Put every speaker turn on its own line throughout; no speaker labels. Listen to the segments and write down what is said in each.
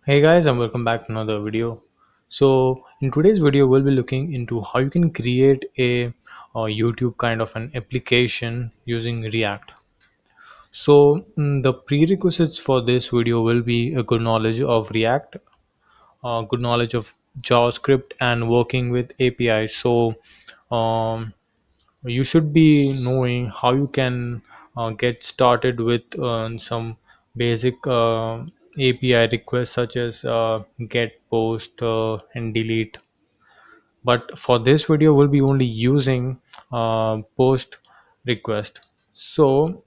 Hey guys, and welcome back to another video. So in today's video we'll be looking into how you can create a YouTube kind of an application using React. So the prerequisites for this video will be a good knowledge of React, good knowledge of JavaScript, and working with APIs. So um, you should be knowing how you can get started with some basic API requests such as get, post, and delete. But for this video, we'll be only using post request. So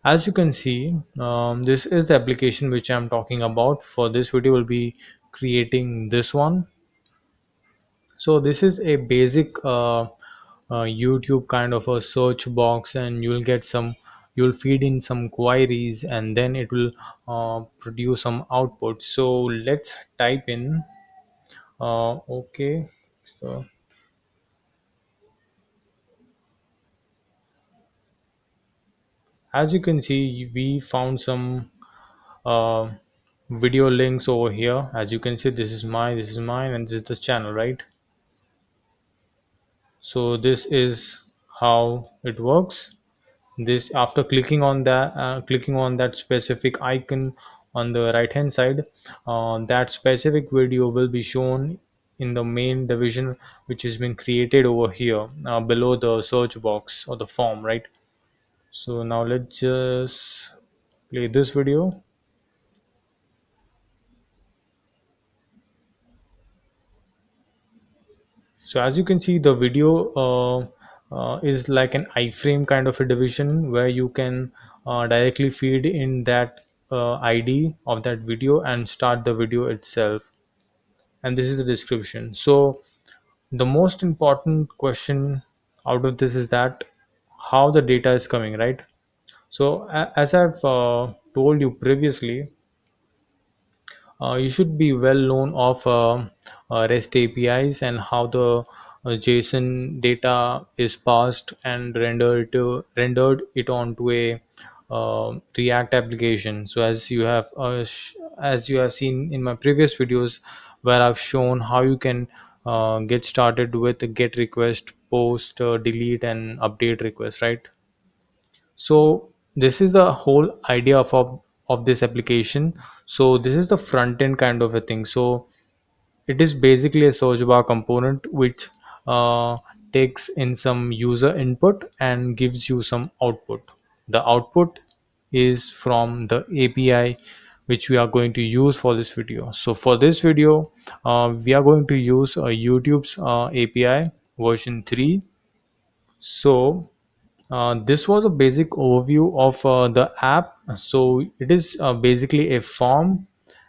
as you can see, this is the application which I'm talking about. For this video, we'll be creating this one. So this is a basic YouTube kind of a search box, and you'll feed in some queries, and then it will produce some output. So let's type in okay. So as you can see, we found some uh, video links over here. As you can see, this is mine, and this is the channel, right? So this is how it works. This, after clicking on that specific icon on the right hand side, that specific video will be shown in the main division, which has been created over here below the search box or the form, right? So now let's just play this video. So as you can see, the video is like an iframe kind of a division where you can directly feed in that ID of that video and start the video itself. And this is the description. So the most important question out of this is that how the data is coming, right? So as I've told you previously, you should be well known of REST APIs and how the JSON data is passed and rendered it onto a React application. So as you have seen in my previous videos, where I've shown how you can get started with a get request, post, delete, and update request, right? So this is the whole idea of this application. So this is the front end kind of a thing. So it is basically a search bar component which uh, takes in some user input and gives you some output. The output is from the API which we are going to use for this video. So for this video, we are going to use YouTube's API version 3. So this was a basic overview of the app. So it is basically a form,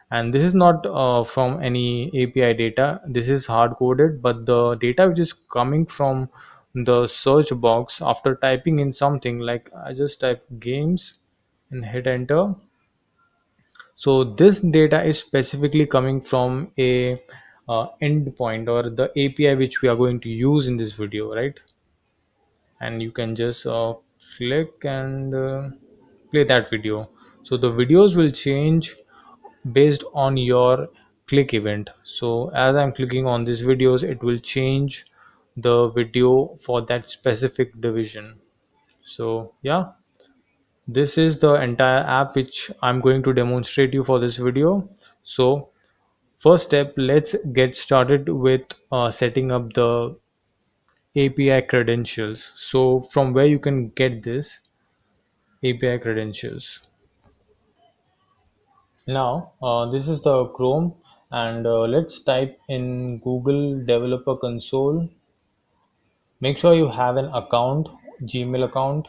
and this is not from any API data. This is hard coded, but the data which is coming from the search box after typing in something, like I just type games and hit enter. So this data is specifically coming from a endpoint or the API which we are going to use in this video, right? And you can just click and play that video. So the videos will change based on your click event. So as I'm clicking on these videos, it will change the video for that specific division. So yeah, this is the entire app which I'm going to demonstrate you for this video. So first step, let's get started with setting up the API credentials. So from where you can get this API credentials. Now this is the Chrome, and let's type in Google Developer Console. Make sure you have an account, Gmail account,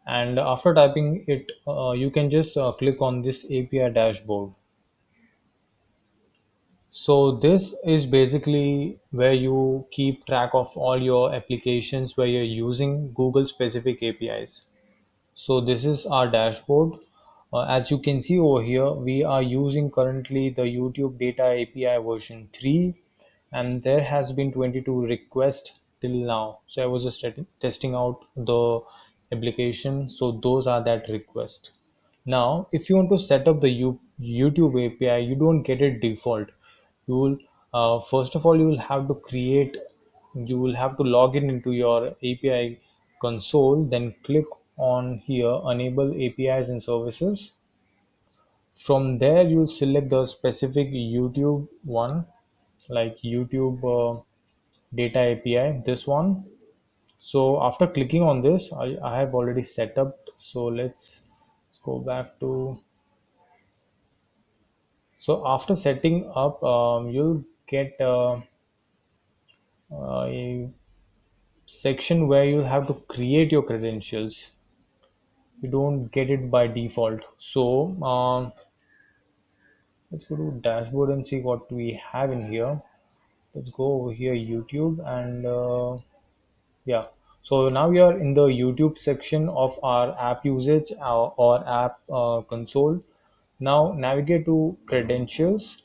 and after typing it, you can just click on this API dashboard. So this is basically where you keep track of all your applications where you're using Google specific APIs. So this is our dashboard. As you can see over here, we are using currently the YouTube Data API version 3, and there has been 22 requests till now. So I was just testing out the application. So those are that request. Now, if you want to set up the YouTube API, you don't get it default. You will first of all you will have to log in into your API console, then click on here enable APIs and services. From there, you'll select the specific YouTube one, like YouTube data API, this one. So after clicking on this, I have already set up. So let's go back to. So after setting up, you'll get a section where you have to create your credentials. You don't get it by default. So let's go to dashboard and see what we have in here. Let's go over here YouTube and yeah. So now we are in the YouTube section of our app usage or app console. Now navigate to credentials,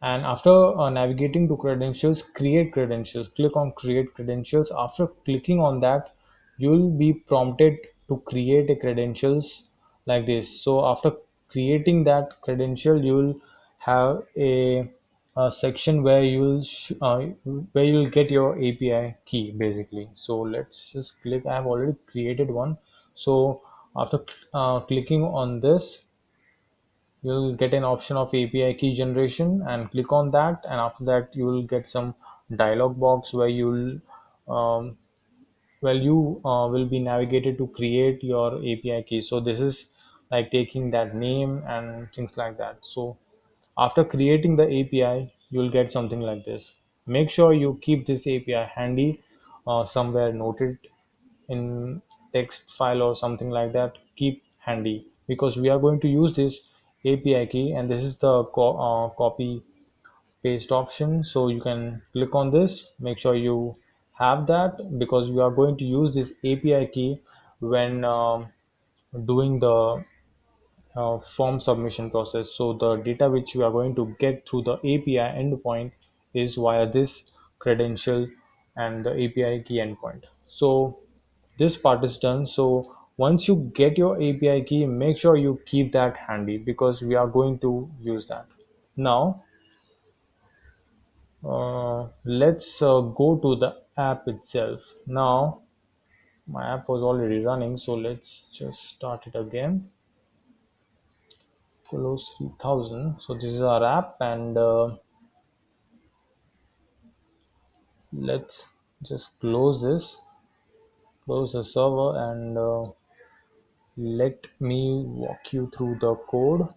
and after navigating to credentials, create credentials. Click on create credentials. After clicking on that, you will be prompted to create a credentials like this. So after creating that credential, you will have a section where where you will get your API key basically. So let's just click. I have already created one. So after clicking on this, you'll get an option of API key generation, and click on that, and after that you will get some dialog box where um, you will be navigated to create your API key. So this is like taking that name and things like that. So after creating the API, you'll get something like this. Make sure you keep this API handy, somewhere noted in text file or something like that. Keep handy because we are going to use this API key, and this is the copy paste option. So you can click on this. Make sure you have that because we are going to use this API key when doing the form submission process. So the data which we are going to get through the API endpoint is via this credential and the API key endpoint. So this part is done. So once you get your API key, make sure you keep that handy because we are going to use that. Now, let's go to the app itself. Now, my app was already running, so let's just start it again. Close 3000. So this is our app, and let's just close the server, and let me walk you through the code.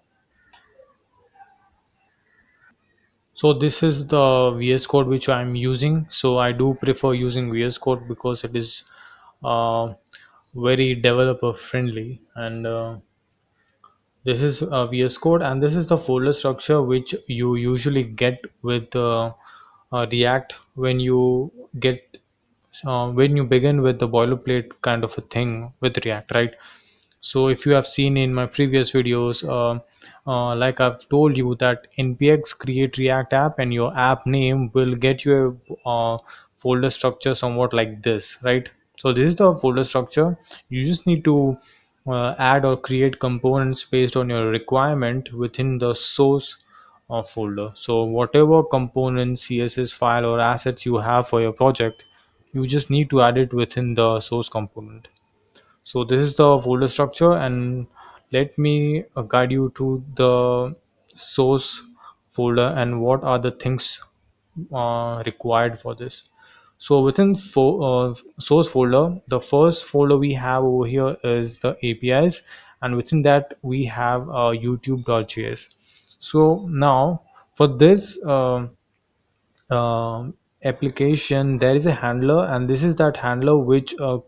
So this is the VS Code which I'm using. So I do prefer using VS Code because it is uh, very developer friendly, and this is VS Code, and this is the folder structure which you usually get with React get when you begin with the boilerplate kind of a thing with React, right? So if you have seen in my previous videos, like I've told you that npx create react app, and your app name will get you a folder structure somewhat like this, right? So this is the folder structure. You just need to add or create components based on your requirement within the source folder. So whatever components, css file or assets you have for your project, you just need to add it within the source component. So this is the folder structure, and let me guide you to the source folder and what are the things required for this. So within source folder, the first folder we have over here is the APIs, and within that we have youtube.js. So now for this application, there is a handler, and this is that handler which uh,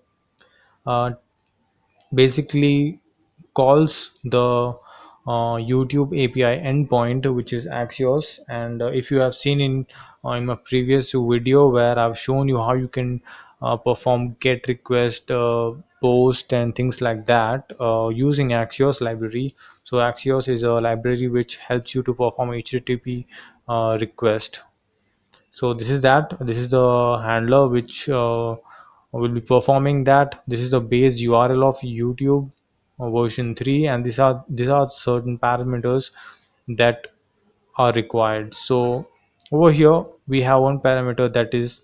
basically calls the YouTube API endpoint, which is Axios. And if you have seen in my previous video where I've shown you how you can perform GET request, post, and things like that using Axios library. So Axios is a library which helps you to perform HTTP request. So this is the handler which will be performing that. This is the base URL of YouTube, version 3, and these are certain parameters that are required. So over here we have one parameter, that is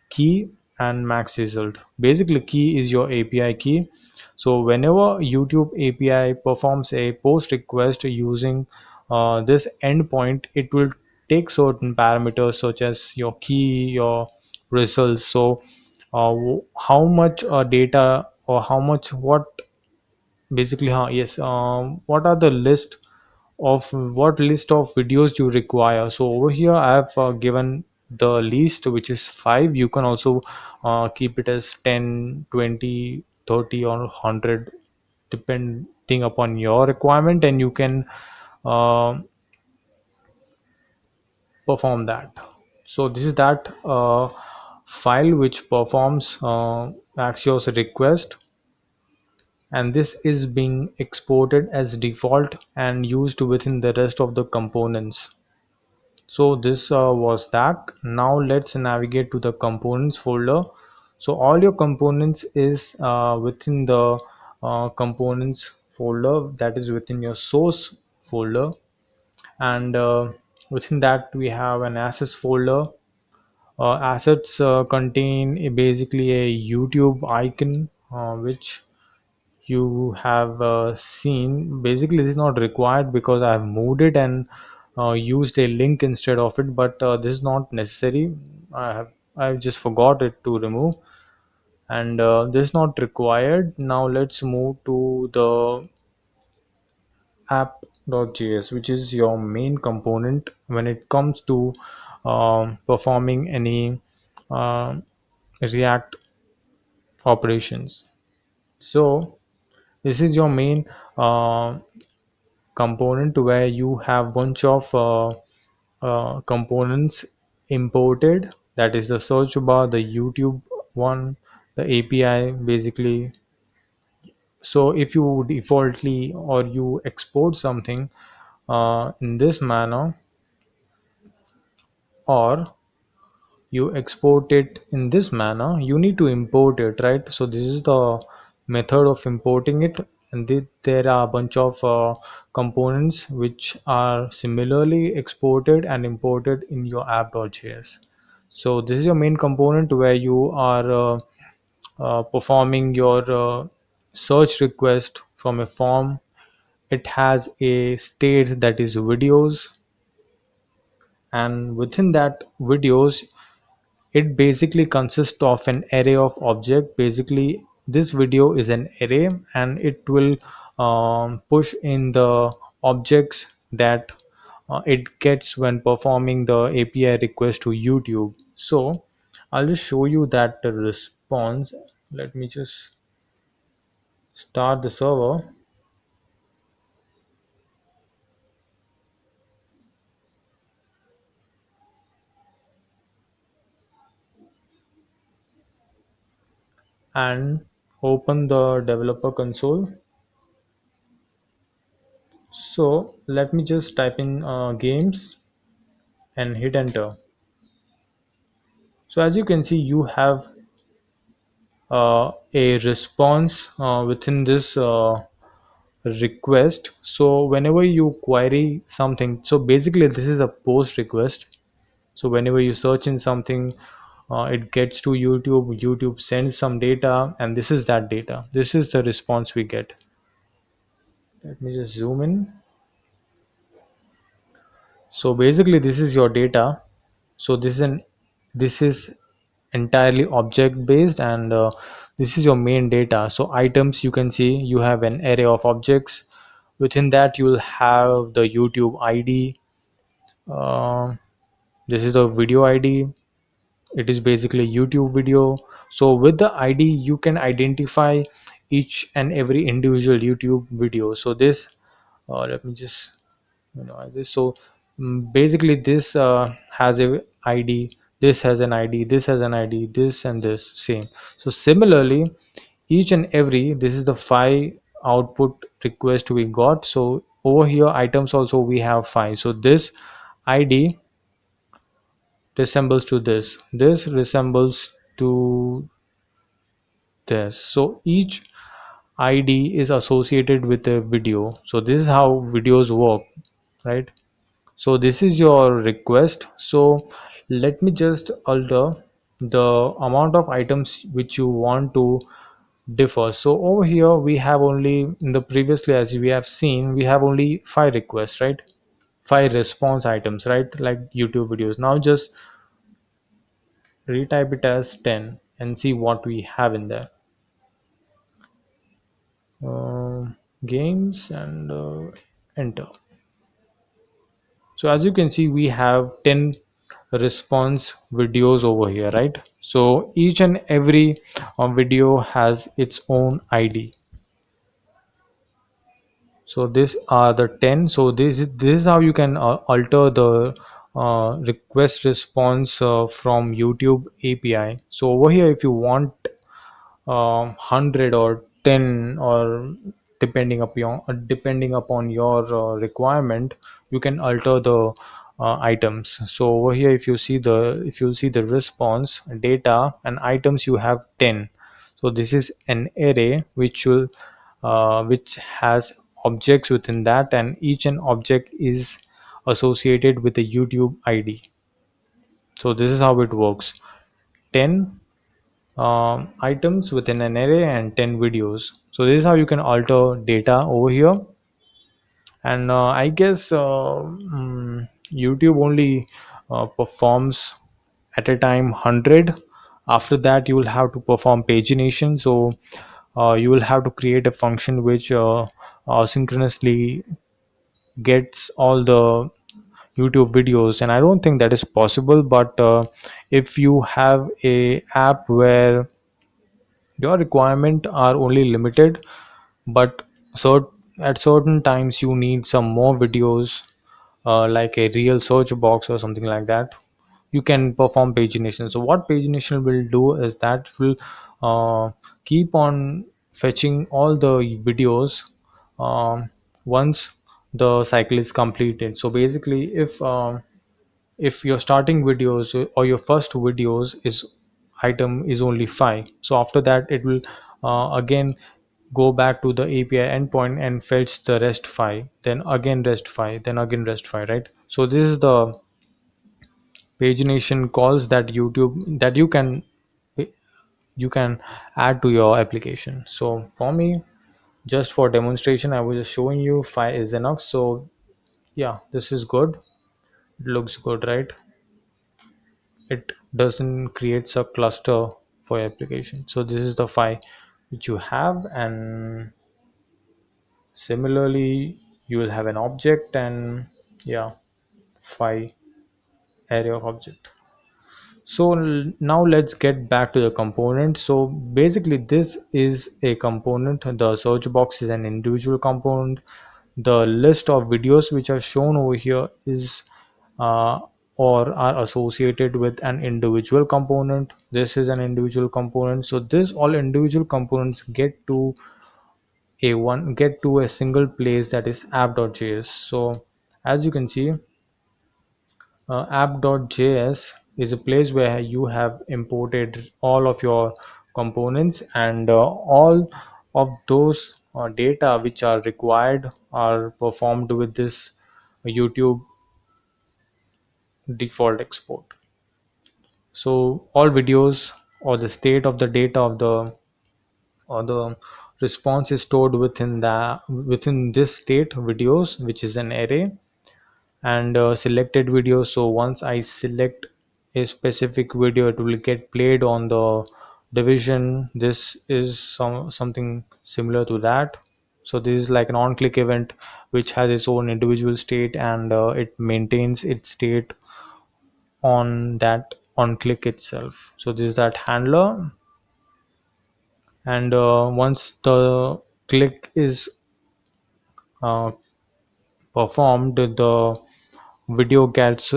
key and max result. Basically key is your API key. So whenever YouTube API performs a post request using this endpoint, it will take certain parameters such as your key, your results. So how much data, or how much, what basically, yes, what are the list of, what list of videos you require. So over here I have given the list, which is 5. You can also keep it as 10, 20, 30, or 100, depending upon your requirement, and you can uh, perform that. So this is that file which performs Axios request, and this is being exported as default and used within the rest of the components. So this was that. Now let's navigate to the components folder. So all your components is within the components folder, that is within your source folder, and within that we have an assets folder. Assets contain basically a YouTube icon, which you have seen. Basically this is not required because I have moved it and used a link instead of it, but this is not necessary. I just forgot it to remove, and this is not required. Now let's move to the app.js, which is your main component when it comes to performing any uh, React operations. So this is your main uh, component, where you have bunch of components imported, that is the search bar, the YouTube one, the API basically. So if you defaultly, or you export something in this manner, or you export it in this manner, you need to import it, right? So this is the method of importing it, and there are a bunch of components which are similarly exported and imported in your app.js. So this is your main component, where you are performing your search request from a form. It has a state, that is videos, and within that videos, it basically consists of an array of object. Basically this video is an array, and it will push in the objects that it gets when performing the API request to YouTube. So I'll just show you that response. Let me just start the server and open the developer console. So let me just type in games and hit enter. So as you can see, you have a response within this request. So whenever you query something, so basically this is a post request. So whenever you search in something, it gets to YouTube. YouTube sends some data, and this is that data. This is the response we get. Let me just zoom in. So basically this is your data. So this is entirely object based, and this is your main data. So items, you can see you have an array of objects. Within that you will have the YouTube ID. uh, this is a video ID. It is basically YouTube video. So with the ID you can identify each and every individual YouTube video. So this let me just, this. So basically this has a ID, this has an ID, this has an ID, this and this same. So similarly each and every, this is the 5 output request we got. So over here items also we have 5. So this ID resembles to this resembles to this. So each ID is associated with a video. So this is how videos work, right? So this is your request. So let me just alter the amount of items which you want to differ. So over here we have only, in the previously as we have seen, we have only 5 requests, right? 5 response items, right? Like YouTube videos. Now just retype it as 10 and see what we have in there. Games and enter. So as you can see, we have 10 response videos over here, right? So each and every video has its own ID. So these are the 10. So this is how you can alter the request response from YouTube API. So over here, if you want 100 or 10, or depending upon your requirement, you can alter the items. So over here, if you see the response data and items, you have 10. So this is an array which has objects within that, and each an object is associated with a YouTube ID. So this is how it works. 10 items within an array and 10 videos. So this is how you can alter data over here. And I guess YouTube only performs at a time 100. After that you will have to perform pagination. So you will have to create a function which synchronously gets all the YouTube videos, and I don't think that is possible. But if you have a app where your requirements are only limited, but cert- at certain times you need some more videos, like a real search box or something like that, you can perform pagination. So what pagination will do is that it will keep on fetching all the videos once the cycle is completed. So basically, if your starting videos or your first videos is item is only 5, so after that it will again go back to the API endpoint and fetch the rest 5, then again rest 5, then again rest 5, right? So this is the pagination calls that you can add to your application. So for me, just for demonstration, I was just showing you 5 is enough. So yeah, this is good. It looks good, right? It doesn't create a cluster for your application. So this is the 5 which you have, and similarly you will have an object, and yeah, 5 array of object. So now let's get back to the component. So basically this is a component. The search box is an individual component. The list of videos which are shown over here is uh, or are associated with an individual component. This is an individual component. So this all individual components get to a single place, that is app.js. So as you can see, app.js is a place where you have imported all of your components, and all of those data which are required are performed with this YouTube default export. So all videos or the state of the data of the or the response is stored within this state videos, which is an array, and selected video. So once I select a specific video, it will get played on the division. This is something similar to that. So this is like an on-click event which has its own individual state, and it maintains its state on that on click itself. So this is that handler, and once the click is uh, performed, the video gets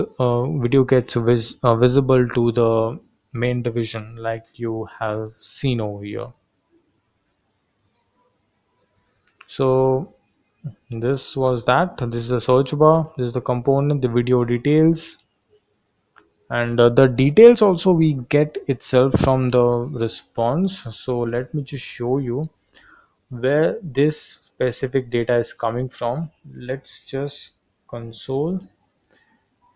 visible to the main division, like you have seen over here. So this was that. This is the search bar, this is the component, the video details, and the details also we get itself from the response. So let me just show you where this specific data is coming from. Let's just console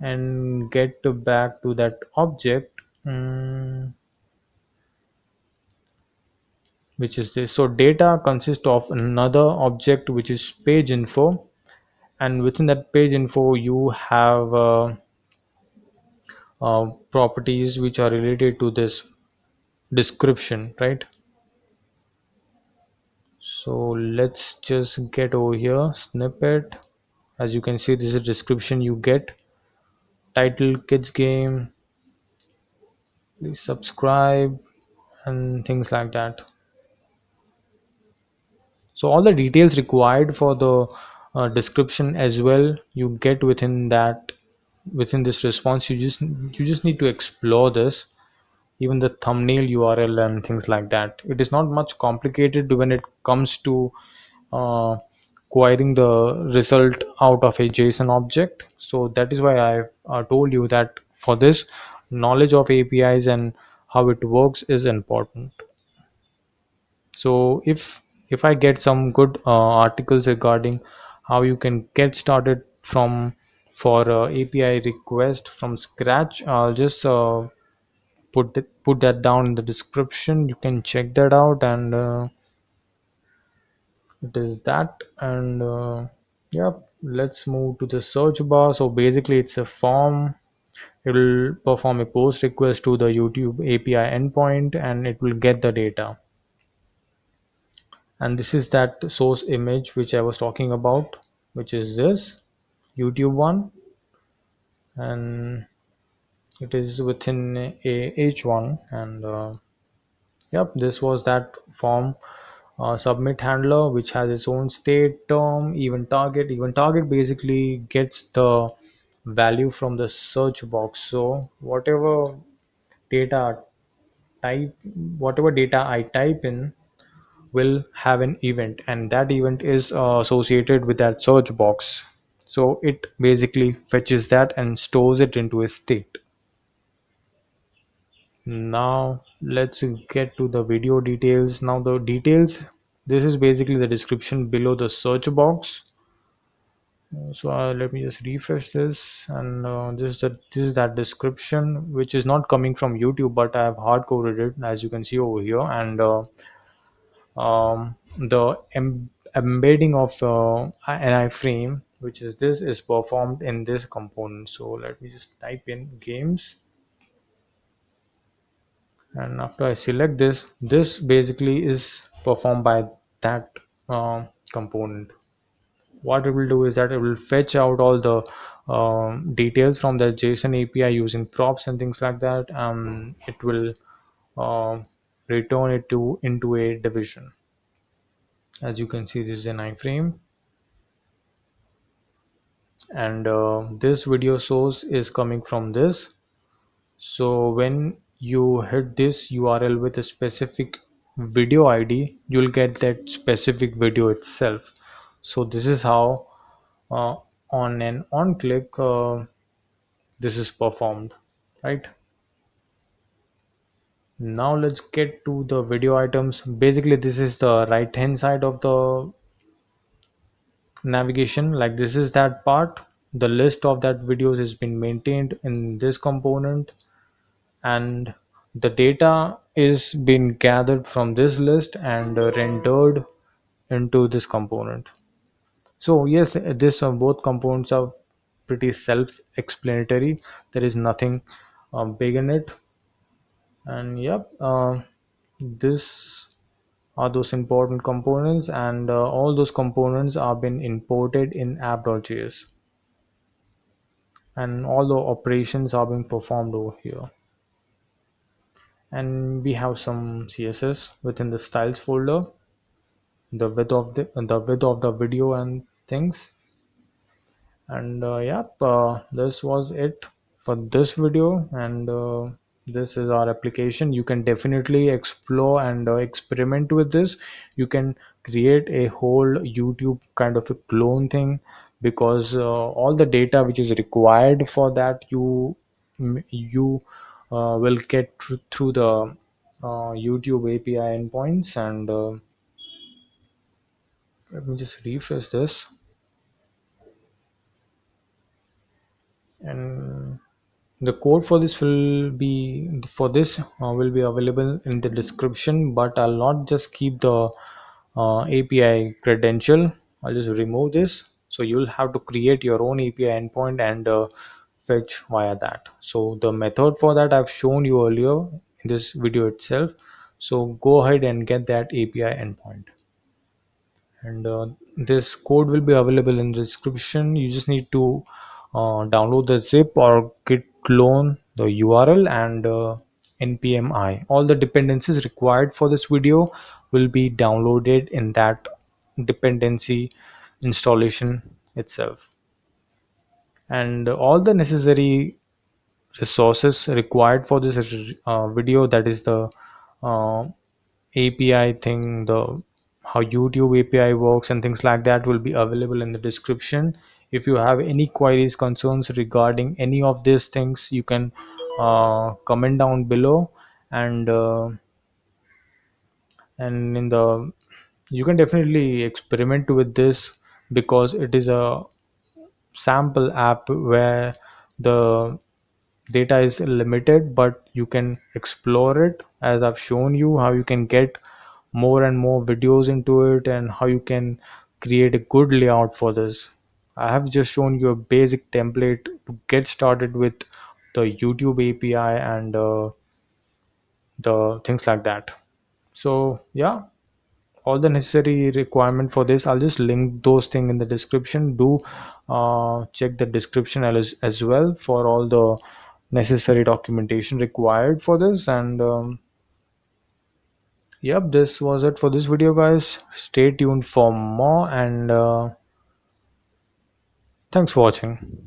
and get back to that object, which is this. So data consists of another object which is page info, and within that page info you have properties which are related to this description, right? So let's just get over here, snippet. As you can see, this is description you get: title, kids game, please subscribe, and things like that. So all the details required for the description as well you get within that, within this response. You just need to explore this, even the thumbnail URL and things like that. It is not much complicated when it comes to uh, querying the result out of a JSON object. So that is why I told you that for this, knowledge of APIs and how it works is important. So if I get some good articles regarding how you can get started from for API request from scratch, I'll just put that down in the description. You can check that out, and it is that. And yep, let's move to the search bar. So basically it's a form. It will perform a post request to the YouTube API endpoint, and it will get the data. And this is that source image which I was talking about, which is this YouTube one, and it is within a h1. And yep, this was that form submit handler, which has its own state term, even target basically gets the value from the search box. So data type whatever data I type in will have an event, and that event is associated with that search box. So it basically fetches that and stores it into a state. Now let's get to the video details. Now the details, this is basically the description below the search box. So let me just refresh this, and this is that description which is not coming from YouTube, but I have hard coded it, as you can see over here. And the embedding of an iframe, which is this, is performed in this component. So let me just type in games, and after I select this basically is performed by that component. What it will do is that it will fetch out all the details from the JSON API using props and things like that. It will uh, return it to into a division. As you can see, this is an iframe, and this video source is coming from this. So when you hit this URL with a specific video ID, you'll get that specific video itself. So this is how uh, on an on click this is performed, right? Now let's get to the video items. Basically this is the right hand side of the navigation. Like, this is that part. The list of that videos has been maintained in this component, and the data is being gathered from this list and rendered into this component. So yes, this both components are pretty self-explanatory. There is nothing big in it. And yep, this are those important components, and all those components are been imported in app.js, and all the operations are being performed over here. And we have some CSS within the styles folder, the width of the video and things. And yep, this was it for this video. And this is our application. You can definitely explore and experiment with this. You can create a whole YouTube kind of a clone thing, because all the data which is required for that you will get through the YouTube API endpoints. And Let me just refresh this. And the code for this will be available in the description, but I'll not just keep the API credential. I'll just remove this, so you'll have to create your own API endpoint and fetch via that. So the method for that I've shown you earlier in this video itself, so go ahead and get that API endpoint. And this code will be available in the description. You just need to download the zip or git clone the URL and npmi. All the dependencies required for this video will be downloaded in that dependency installation itself. And all the necessary resources required for this video, that is the uh, API thing, the how YouTube API works and things like that, will be available in the description. If you have any queries, concerns regarding any of these things, you can comment down below. And in the you can definitely experiment with this, because it is a sample app where the data is limited, but you can explore it, as I've shown you how you can get more and more videos into it and how you can create a good layout for this. I have just shown you a basic template to get started with the YouTube API and the things like that. So yeah, all the necessary requirement for this, I'll just link those things in the description. Do check the description as well for all the necessary documentation required for this. And yep, this was it for this video, guys. Stay tuned for more, and thanks for watching.